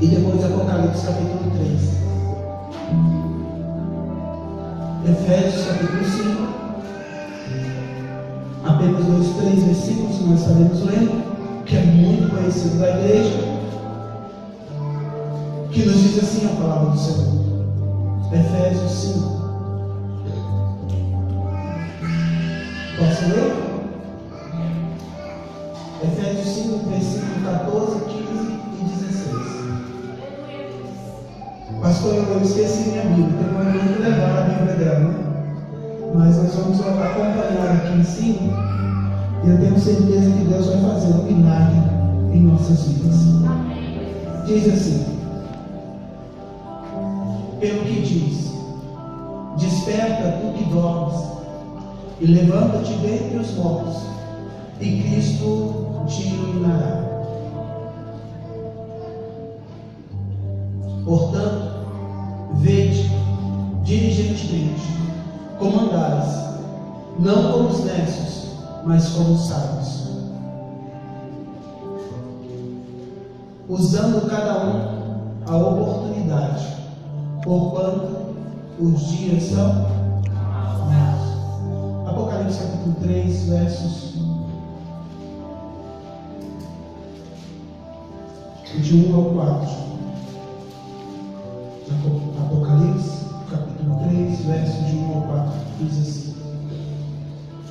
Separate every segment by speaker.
Speaker 1: E depois Apocalipse capítulo 3. Efésios capítulo 5. Apenas 3 versículos que nós estaremos lendo, que é muito conhecido da igreja, que nos diz assim a palavra do Senhor. Efésios 5. Posso ler? Efésios 5, versículo 14, 15 e 16. Pastor, eu esqueci minha Bíblia, tem uma que levar a Bíblia dela, né? Mas nós vamos acompanhar aqui em cima, e eu tenho certeza que Deus vai fazer um milagre em nossas vidas. Diz assim: pelo que diz, desperta tu que dormes, e levanta-te dentre os mortos, e Cristo te iluminará. Portanto, vede diligentemente como andares, não como os necios, mas como os sábios, usando cada um a oportunidade, porquanto os dias são maus. Apocalipse capítulo 3, versos de 1 ao 4. Apocalipse capítulo 3, versos de 1 ao 4, diz assim: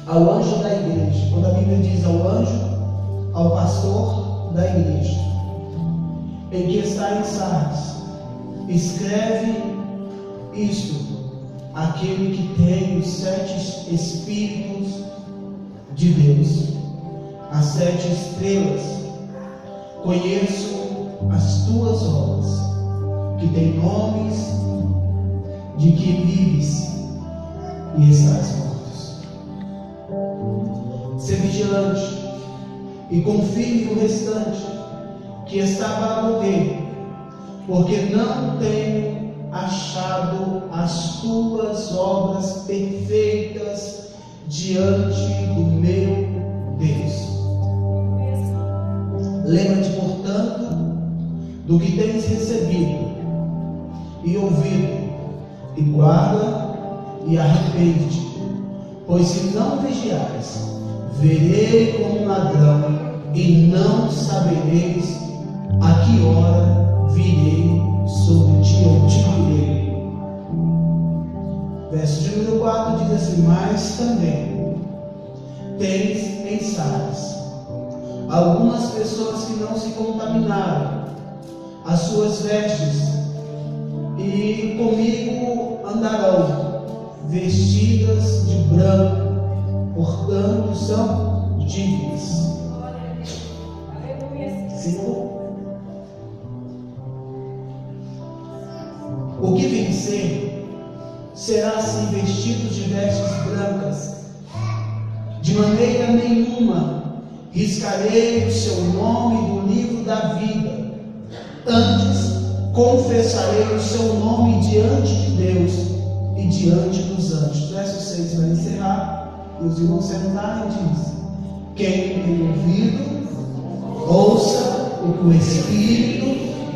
Speaker 1: ao anjo da igreja, quando a Bíblia diz ao anjo, ao pastor da igreja, em que está em Sardes, escreve isto: aquele que tem os 7 Espíritos de Deus, as 7 estrelas, conheço as tuas obras, que tem nomes de que vives e estás mortos. Ser vigilante e confie no restante, que está para morrer, porque não tenho achado as tuas obras perfeitas diante do meu Deus. Lembra-te, portanto, do que tens recebido e ouvido, e guarda e arrepende-te, pois se não vigiares, verei como um ladrão, e não sabereis a que hora virei sobre ti ou te virei. Verso de número 4 diz assim: mas também tens em Sardes algumas pessoas que não se contaminaram as suas vestes, e comigo andarão vestidas de branco, portanto são dignas. 5. O que vencer será assim vestido de vestes brancas, de maneira nenhuma riscarei o seu nome do livro da vida, antes confessarei o seu nome diante de Deus e diante dos anjos. Verso 6 vai encerrar, e os irmãos sentarem e diz: quem tem ouvido, ouça o que o Espírito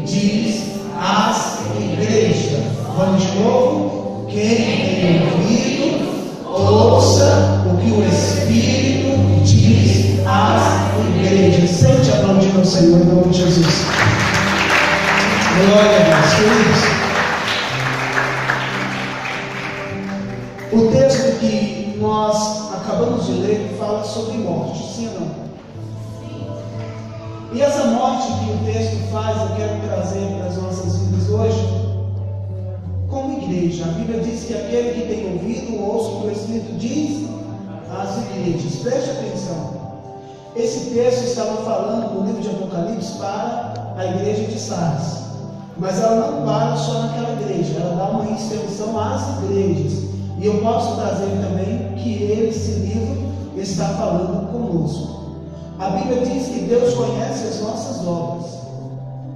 Speaker 1: diz às igrejas. Vamos de novo? Quem tem ouvido, ouça o que o Espírito diz às igrejas. Sente aplaudindo ao Senhor em nome de Jesus. Glória a Deus, queridos. O texto que nós acabamos de ler fala sobre morte, sim ou não? E essa morte que o texto faz, eu quero trazer para as nossas vidas hoje, como igreja. A Bíblia diz que aquele que tem ouvido, ouça o que o Espírito diz às igrejas. Preste atenção. Esse texto estava falando no livro de Apocalipse para a igreja de Sardes. Mas ela não para só naquela igreja, ela dá uma extensão às igrejas. E eu posso trazer também que esse livro está falando conosco. A Bíblia diz que Deus conhece as nossas obras,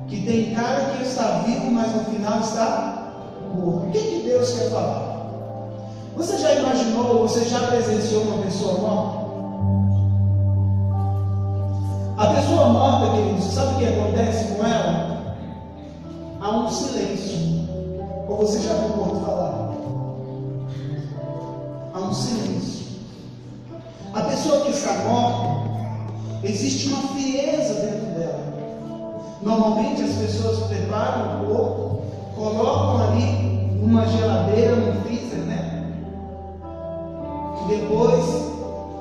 Speaker 1: que tem cara que está vivo, mas no final está morto. O que Deus quer falar? Você já imaginou, você já presenciou uma pessoa morta? A pessoa morta, queridos, sabe o que acontece com ela? Existe uma frieza dentro dela. Normalmente as pessoas preparam o corpo, colocam ali numa geladeira, num freezer, né? E depois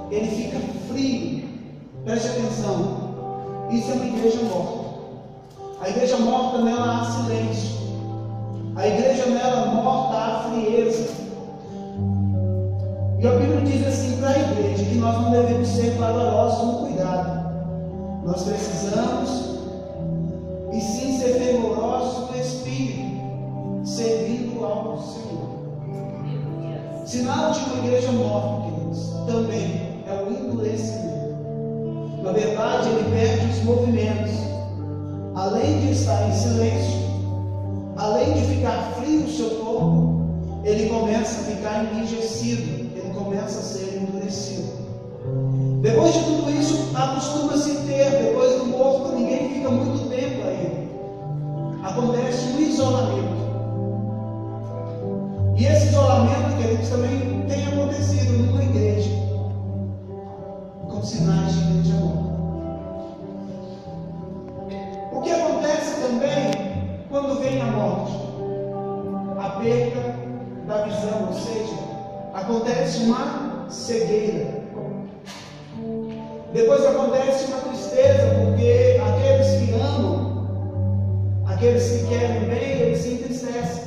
Speaker 1: ele fica frio. Preste atenção. Isso é uma igreja morta. A igreja morta, nela há silêncio. A igreja nela morta há frieza. E a Bíblia diz assim para a igreja que nós não devemos ser valorosos no cuidado. Nós precisamos e sim ser fervorosos no Espírito, servindo ao Senhor. Sinal de uma igreja morta, queridos, também é o endurecimento. Na verdade, ele perde os movimentos. Além de estar em silêncio, além de ficar frio o seu corpo, ele começa a ficar enrijecido, ele começa a ser endurecido. Depois de tudo isso, acostuma-se ter, depois do morto, ninguém fica muito tempo aí. Acontece um isolamento. E esse isolamento, queridos, também tem acontecido numa igreja, com sinais de igreja morta. O que acontece também quando vem a morte? A perda da visão, ou seja, acontece uma cegueira. Depois acontece uma tristeza, porque aqueles que amam, aqueles que querem bem, eles se entristecem.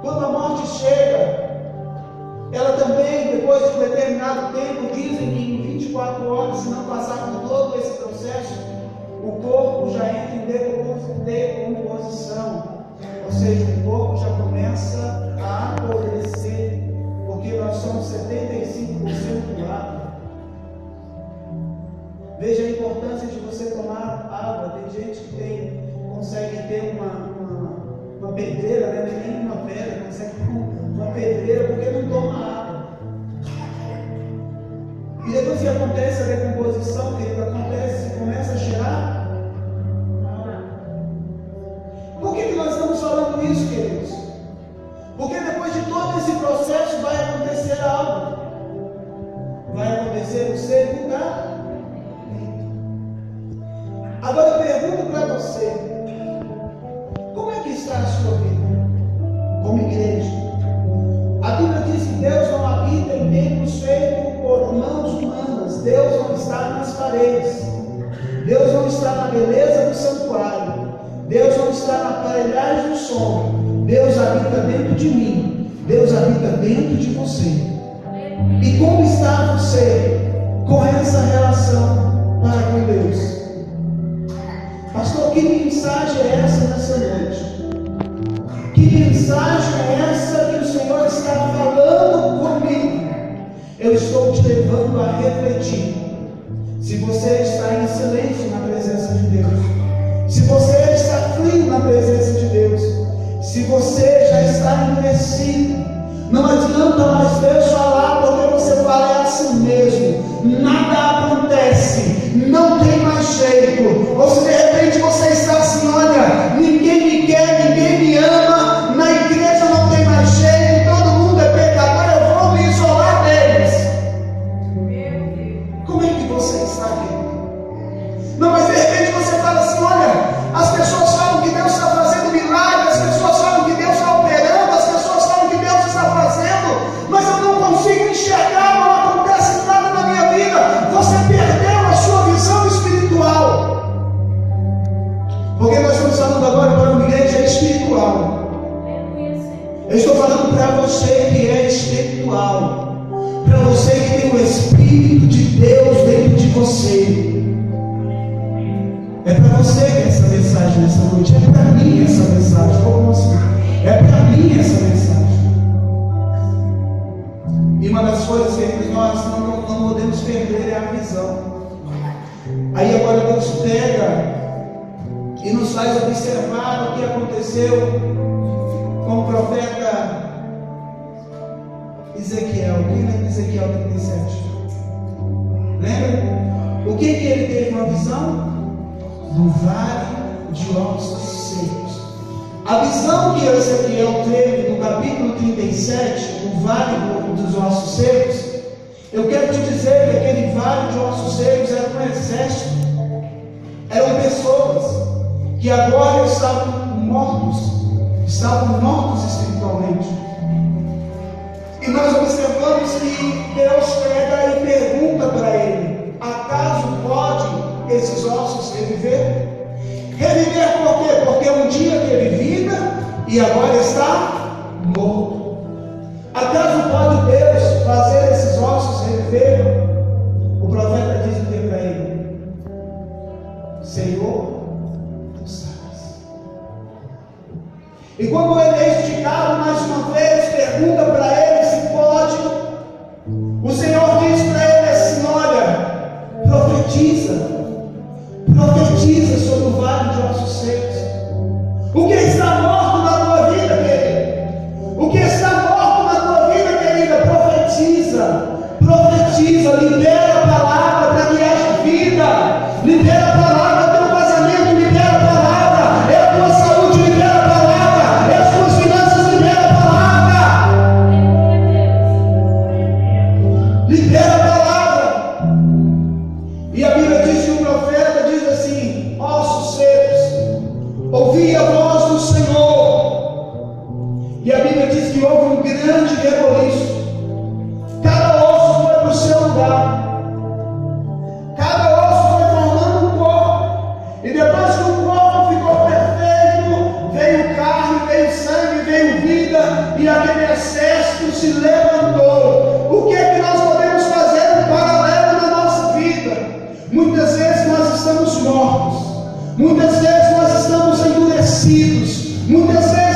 Speaker 1: Quando a morte chega, ela também, depois de um determinado tempo, dizem que em 24 horas, se não passar por todo esse processo, o corpo já entra em decomposição. Ou seja, o corpo já começa a apodrecer, porque nós somos 75% água. Veja a importância de você tomar água. Tem gente que consegue ter uma pedreira, né? Nem uma pedra, consegue ter uma pedreira porque não toma água. E depois que acontece a decomposição, começa a cheirar. Por que nós estamos falando isso, queridos? Porque depois de todo esse processo vai acontecer algo. Vai acontecer o sepultamento. Agora eu pergunto para você, como é que está a sua vida como igreja? A Bíblia diz que Deus não habita em templos feitos por mãos humanas. Deus não está nas paredes. Deus não está na beleza do santuário. Deus não está na aparelhagem do som. Deus habita dentro de mim. Deus habita dentro de você. E como está você com essa relação para com Deus? Pastor, que mensagem é essa nessa noite? Que mensagem é essa que o Senhor está falando comigo? Eu estou te levando a refletir. Se você está em silêncio na presença de Deus, se você está frio na presença de Deus, se você já está endurecido, não adianta mais Deus falar, porque você fala é assim mesmo, nada acontece, não tem mais jeito. Ou se de repente você está assim, olha, ninguém me quer, ninguém me ama, na igreja não tem mais jeito, todo mundo é pecador, eu vou me isolar deles. Como é que você está aqui? Não, mas de repente você fala assim, olha, as pessoas falam que Deus está fazendo milagres, as pessoas falam que Deus está operando, as pessoas falam que Deus está fazendo, mas eu não consigo enxergar, não acontece nada na minha vida. Você perdeu a sua visão espiritual. Porque nós estamos falando agora para uma igreja espiritual. Eu estou falando para você que é espiritual, para você que tem o Espírito de Deus dentro de você. É para você que essa mensagem nessa noite, é para mim essa mensagem, como assim? É para mim essa mensagem. E uma das coisas que nós não podemos perder é a visão. Aí agora Deus pega e nos faz observar o que aconteceu com o profeta Ezequiel. Quem lembra Ezequiel 37? Lembra? O que ele teve uma visão? Do vale de ossos secos. A visão que Ezequiel teve no capítulo 37, do vale dos ossos secos, Eu quero te dizer que aquele vale de ossos secos era um exército, eram pessoas que agora estavam mortos espiritualmente. E nós observamos que Deus pega e pergunta para ele: acaso pode esses ossos reviver? Reviver por quê? Porque um dia teve vida e agora está morto. Acaso pode Deus fazer esses ossos reviver? O profeta diz o que para ele? Senhor, tu sabes. E quando ele é esticado mais uma vez, pergunta para ele se pode. O Senhor diz para ele assim: olha, profetiza sobre o vale de ossos secos. O que está morto na tua vida, querido? O que está morto na tua vida, querida? Profetiza, libera a palavra para que haja vida, libera a palavra para o teu casamento, libera a palavra, é a tua saúde, libera a palavra, é as tuas finanças, libera a palavra, libera a palavra. E a Bíblia diz que o profeta diz assim: ossos secos, ouvi a voz do Senhor. E a Bíblia diz que houve um grande reboliço. Cada osso foi para o seu lugar. Cada osso foi formando um corpo. E depois que o corpo ficou perfeito, veio carne, veio sangue, veio vida. E aquele exército se levantou. O que é que nós podemos fazer em paralelo na nossa vida? Muitas vezes nós estamos mortos. Muitas vezes nós estamos endurecidos. Muitas vezes